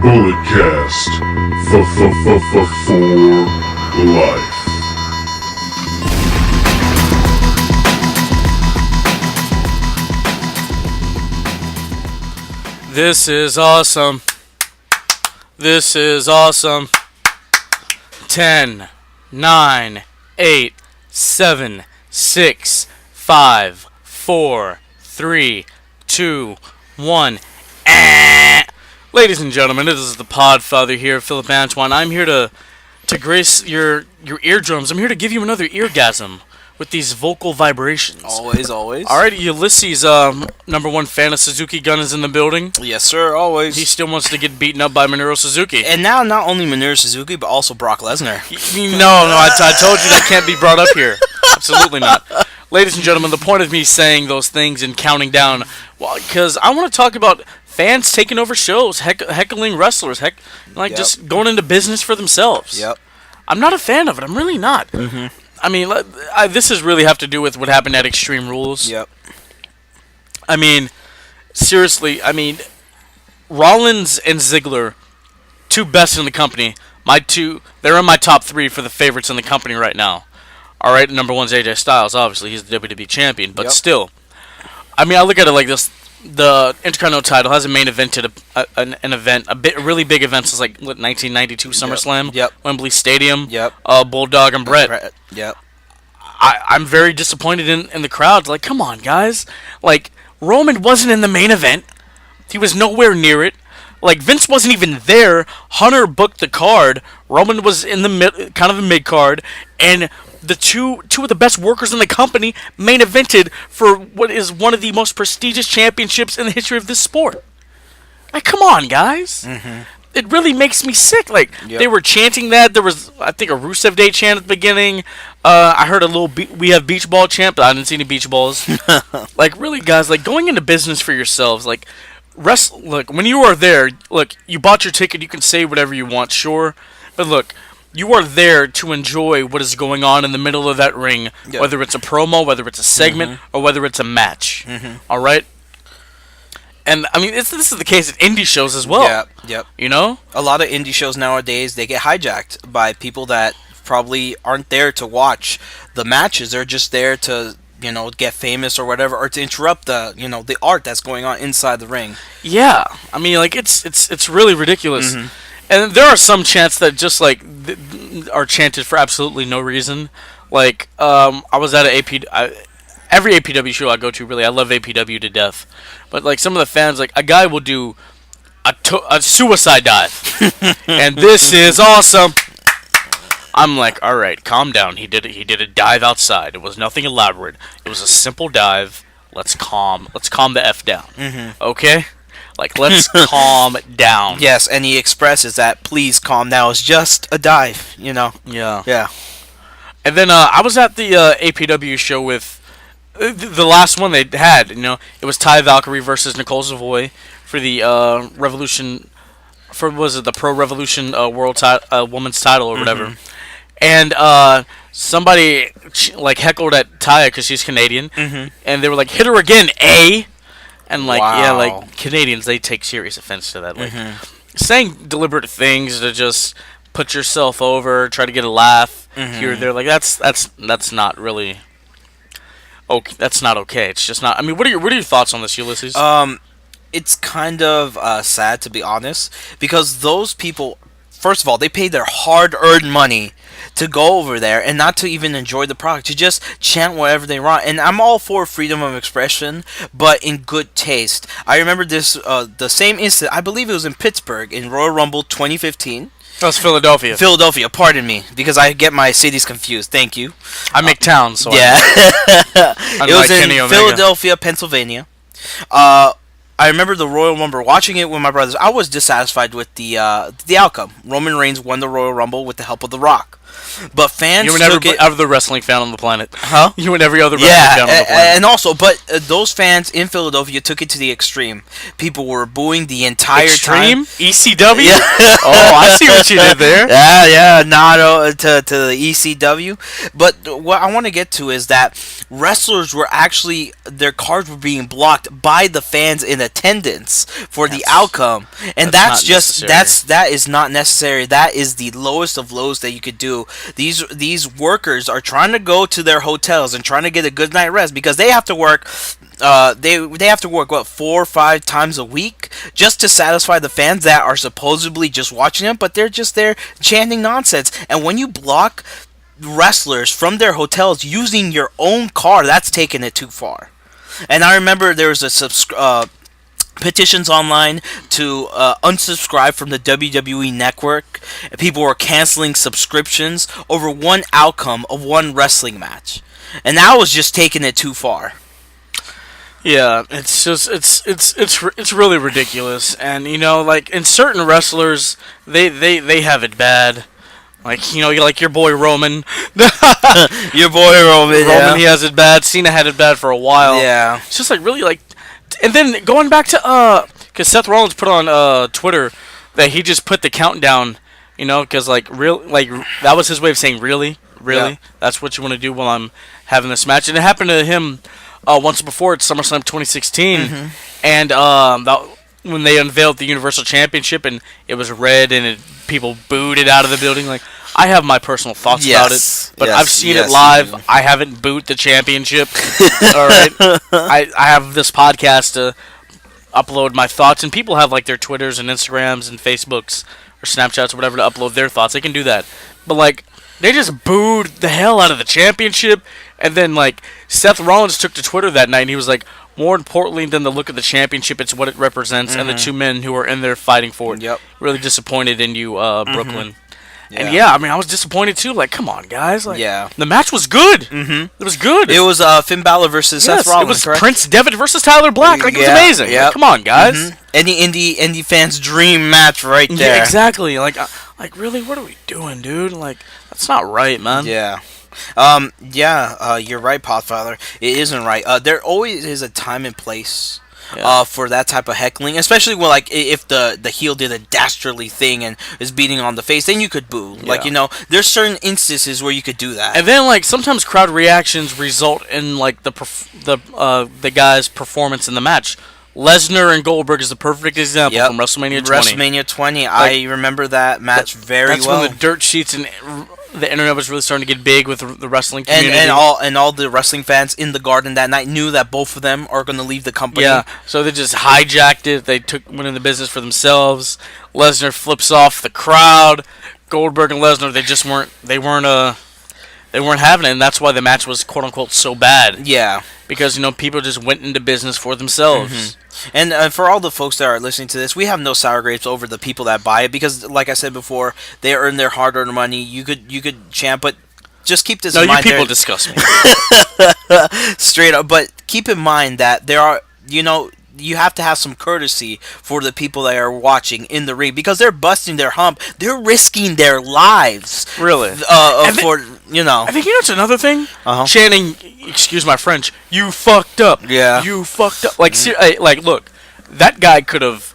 Bulletcast for life. This is awesome. This is awesome. 10, 9, 8, 7, 6, 5, 4, 3, 2, 1. Ladies and gentlemen, this is the Podfather here, Philip Antoine. I'm here to grace your eardrums. I'm here to give you another eargasm with these vocal vibrations. Always. Alright, Ulises, number one fan of Suzuki Gun is in the building. Yes, sir, always. He still wants to get beaten up by Minoru Suzuki. And now not only Minoru Suzuki, but also Brock Lesnar. No, I told you that can't be brought up here. Absolutely not. Ladies and gentlemen, the point of me saying those things and counting down, well, because I want to talk about fans taking over shows, heckling wrestlers, just going into business for themselves. Yep. I'm not a fan of it. I'm really not. Mm-hmm. I mean, this is really have to do with what happened at Extreme Rules. Yep. I mean, seriously, Rollins and Ziggler, two best in the company. They're in my top three for the favorites in the company right now. All right, number one's AJ Styles. Obviously, he's the WWE champion, but still, I look at it like this: the Intercontinental title hasn't main evented a really big event since 1992 SummerSlam, Wembley Stadium, Bulldog and Brett. Yep. I'm very disappointed in the crowd. Like, come on, guys! Like, Roman wasn't in the main event. He was nowhere near it. Like, Vince wasn't even there. Hunter booked the card. Roman was in the kind of a mid card, and the two of the best workers in the company main evented for what is one of the most prestigious championships in the history of this sport. Like, come on, guys. Mm-hmm. It really makes me sick. Like, they were chanting that. There was, I think, a Rusev Day chant at the beginning. I heard a little we have beach ball chant, but I didn't see any beach balls. Like, really, guys, like, going into business for yourselves, like, look, when you are there, look, you bought your ticket, you can say whatever you want, sure. But look, you are there to enjoy what is going on in the middle of that ring, whether it's a promo, whether it's a segment, or whether it's a match. All right? And, this is the case at indie shows as well. Yep. You know? A lot of indie shows nowadays, they get hijacked by people that probably aren't there to watch the matches. They're just there to, get famous or whatever, or to interrupt the art that's going on inside the ring. Yeah. It's really ridiculous. Mm-hmm. And there are some chants that just, are chanted for absolutely no reason. Like, I was at every APW show I go to, really, I love APW to death. But, some of the fans, a guy will do a suicide dive. And this is awesome. I'm like, all right, calm down. He did a dive outside. It was nothing elaborate. It was a simple dive. Let's calm the F down. Mm-hmm. Okay? Let's calm down. Yes, and he expresses that, please calm down. It's just a dive, Yeah. Yeah. And then I was at the APW show with the last one they had. It was Ty Valkyrie versus Nicole Savoy for the Revolution, the Pro Revolution World Women's title or whatever. And somebody heckled at Taya because she's Canadian, and they were like, "Hit her again, eh?" And Canadians, they take serious offense to that. Saying deliberate things to just put yourself over, try to get a laugh here or there, that's not really okay. That's not okay. It's just not. What are your thoughts on this, Ulysses? It's kind of sad, to be honest, because those people, first of all, they paid their hard-earned money to go over there and not to even enjoy the product, to just chant whatever they want. And I'm all for freedom of expression, but in good taste. I remember this, the same incident, I believe it was in Pittsburgh, in Royal Rumble 2015. That was Philadelphia. Philadelphia, pardon me, because I get my cities confused. Thank you. I make towns, so yeah. It was in Philadelphia, Pennsylvania. I remember the Royal Rumble, watching it with my brothers. I was dissatisfied with the outcome. Roman Reigns won the Royal Rumble with the help of The Rock. But fans You and every other wrestling fan on the planet. Huh? You and every other wrestling Yeah, fan on the planet. and also, but those fans in Philadelphia took it to the extreme. People were booing the entire Extreme? time. ECW? Yeah. Oh, I see what you did there. Yeah, not to the ECW. But what I want to get to is that wrestlers were actually, their cards were being blocked by the fans in attendance for the outcome, and that's that's not necessary. that is not necessary. That is the lowest of lows that you could do. These workers are trying to go to their hotels and trying to get a good night rest because they have to work. They have to work what 4 or 5 times a week just to satisfy the fans that are supposedly just watching them, but they're just there chanting nonsense. And when you block wrestlers from their hotels using your own car, that's taking it too far. And I remember there was a petitions online to unsubscribe from the WWE network. People were canceling subscriptions over one outcome of one wrestling match, and that was just taking it too far. Yeah, it's just it's really ridiculous, and like in certain wrestlers, they have it bad. Like like your boy Roman. Your boy Roman. Roman, he has it bad. Cena had it bad for a while. Yeah. It's just like really like, and then going back to because Seth Rollins put on Twitter that he just put the countdown, because like that was his way of saying really, Yeah. that's what you want to do while I'm having this match, and it happened to him once before at SummerSlam 2016, and when they unveiled the Universal Championship and it was red and people booed it out of the building. Like, I have my personal thoughts about it, but I've seen it live. I haven't booed the championship. All right, I have this podcast to upload my thoughts, and people have like their Twitters and Instagrams and Facebooks or Snapchats or whatever to upload their thoughts. They can do that, but like they just booed the hell out of the championship, and then like Seth Rollins took to Twitter that night and he was like, more importantly than the look of the championship, it's what it represents and the two men who are in there fighting for it. Yep. Really disappointed in you, Brooklyn. And yeah, I mean, I was disappointed too. Like, come on, guys. Like, the match was good. It was good. It was Finn Balor versus Seth Rollins. It was correct? Prince Devitt versus Tyler Black. Like, it was amazing. Like, come on, guys. Any indie fans' dream match right there. Yeah, exactly. Like, really, what are we doing, dude? Like, that's not right, man. Yeah. You're right, Podfather. It isn't right. There always is a time and place for that type of heckling, especially when, like, if the heel did a dastardly thing and is beating on the face, then you could boo. Like, there's certain instances where you could do that. And then, like, sometimes crowd reactions result in, like, the guy's performance in the match. Lesnar and Goldberg is the perfect example from WrestleMania 20. WrestleMania 20, I remember that match very that's well. That's when the dirt sheets and the internet was really starting to get big with the wrestling community. And all the wrestling fans in the Garden that night knew that both of them are going to leave the company. Yeah, so they just hijacked it. They went into business for themselves. Lesnar flips off the crowd. Goldberg and Lesnar, they weren't having it, and that's why the match was quote unquote so bad. Yeah. Because people just went into business for themselves. And for all the folks that are listening to this, we have no sour grapes over the people that buy it because, like I said before, they earn their hard-earned money. You could chant, but just keep this in mind. No, you people disgust me. Straight up, but keep in mind that there are, you have to have some courtesy for the people that are watching in the ring because they're busting their hump. They're risking their lives. Really? I think it's another thing. Chanting, excuse my French, you fucked up. Yeah. You fucked up. Like, look, that guy could have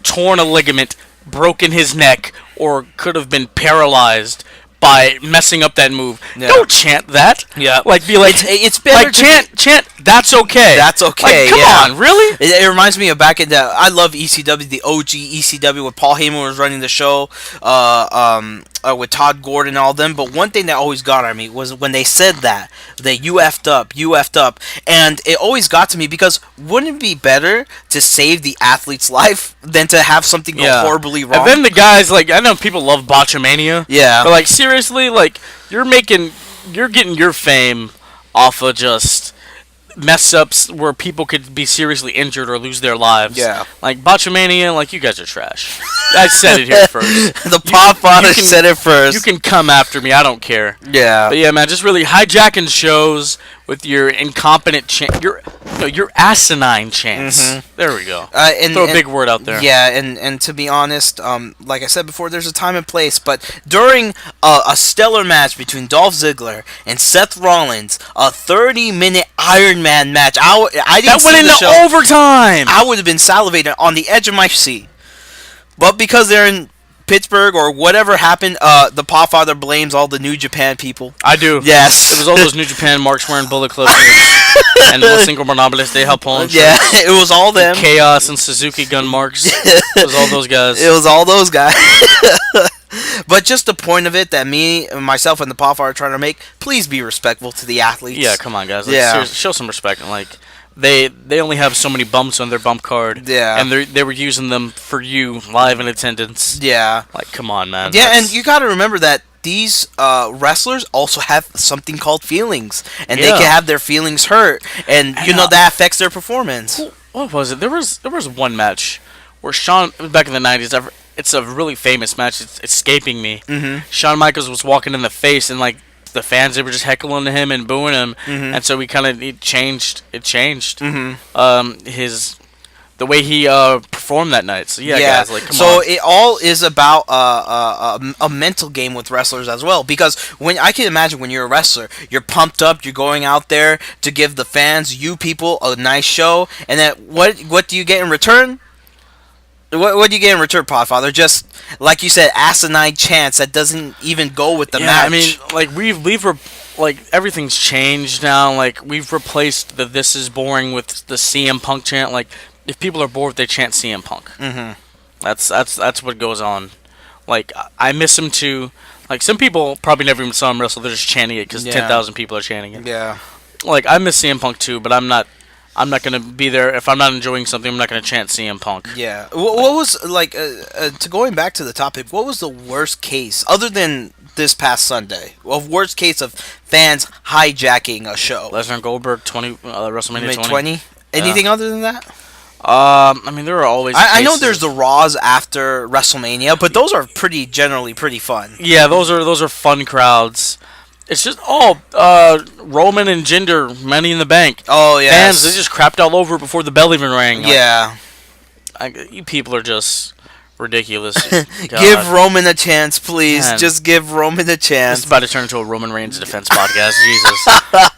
torn a ligament, broken his neck, or could have been paralyzed by messing up that move. Yeah. Don't chant that. Yeah. Like, be like, it's better like, chant, that's okay. That's okay. Like, come on, really? It reminds me of back in the, I love ECW, the OG ECW, when Paul Heyman was running the show, with Todd Gordon and all them, but one thing that always got on me was when they said that you effed up, and it always got to me because wouldn't it be better to save the athlete's life than to have something go horribly wrong? And then the guys, like, I know people love Botchamania, but like, seriously, like, you're getting your fame off of just mess ups where people could be seriously injured or lose their lives. Yeah. Like, Botchamania, like, you guys are trash. I said it here first. The Podfather you can- said it first. You can come after me. I don't care. Yeah. But yeah, man, just really hijacking shows with your incompetent your asinine chants. There we go. Throw a big word out there. Yeah, and to be honest, like I said before, there's a time and place. But during a stellar match between Dolph Ziggler and Seth Rollins, a 30-minute Iron Man match, I didn't That went see the into show. overtime. I would have been salivating on the edge of my seat. But because they're in Pittsburgh or whatever happened, the Podfather blames all the New Japan people. I do. Yes. It was all those New Japan marks wearing bullet clips and Los Ingobernables de Japón. Yeah, it was all them. Chaos and Suzuki gun marks. It was all those guys. It was all those guys. But just the point of it that me, myself, and the Podfather are trying to make, please be respectful to the athletes. Yeah, come on, guys. Like, Yeah. seriously, show some respect. And, like, they only have so many bumps on their bump card. Yeah. And they were using them for you live in attendance. Yeah. Like, come on, man. Yeah, and you got to remember that these wrestlers also have something called feelings, and they Yeah. can have their feelings hurt, and you know that affects their performance. What was it? There was one match where Shawn, back in the 90s, it's a really famous match. It's escaping me. Shawn Michaels was walking in the face, and like the fans, they were just heckling him and booing him, and so it changed. The way he performed that night. So yeah, guys, like come on. So it all is about a mental game with wrestlers as well, because when I can imagine when you're a wrestler, you're pumped up, you're going out there to give the fans, you people, a nice show, and then what do you get in return? What do you get in return, Podfather? Just like you said, asinine chants that doesn't even go with the match. I mean, like like everything's changed now. Like we've replaced the "This is boring" with the CM Punk chant. Like if people are bored, they chant CM Punk. That's what goes on. Like I miss him too. Like some people probably never even saw him wrestle. They're just chanting it because 10,000 people are chanting it. Yeah. Like I miss CM Punk too, but I'm not gonna be there if I'm not enjoying something. I'm not gonna chant CM Punk. Yeah. What was like to going back to the topic? What was the worst case other than this past Sunday? Well, worst case of fans hijacking a show. Lesnar and Goldberg WrestleMania 20. Anything other than that? I mean, there are always. I know there's the Raws after WrestleMania, but those are generally pretty fun. Yeah, those are fun crowds. It's just Roman and Jinder, Money in the Bank. Oh yeah, fans, they just crapped all over before the bell even rang. Yeah, you people are just ridiculous. Give Roman a chance, please. Man. Just give Roman a chance. It's about to turn into a Roman Reigns defense podcast. Jesus.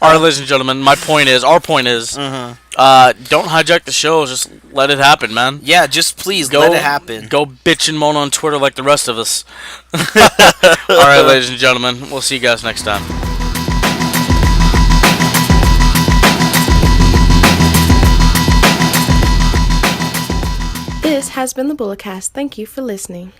All right, ladies and gentlemen, our point is, don't hijack the show. Just let it happen, man. Yeah, just please let it happen. Go bitch and moan on Twitter like the rest of us. All right, ladies and gentlemen, we'll see you guys next time. This has been the Bulletcast. Thank you for listening.